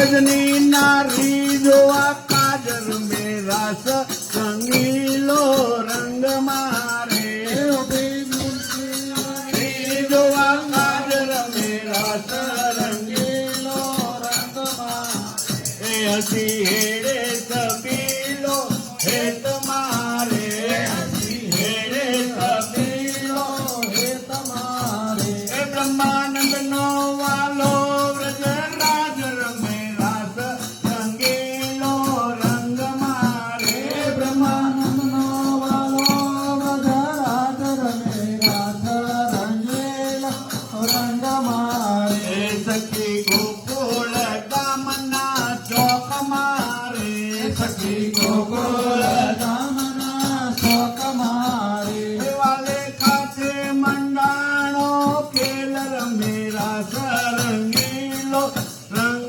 ब्रजनी नारी जोवा काजर में रास रंगीलो रंग मारे जोवा काजर में रास रंगीलो रंग मारे हसी हेड़े सबीलो हेत मारे हसी हेड़े सबीलो हेत मारे ब्रह्मानंद नो वालो सखी गोकुल दामना चौक मारे सखी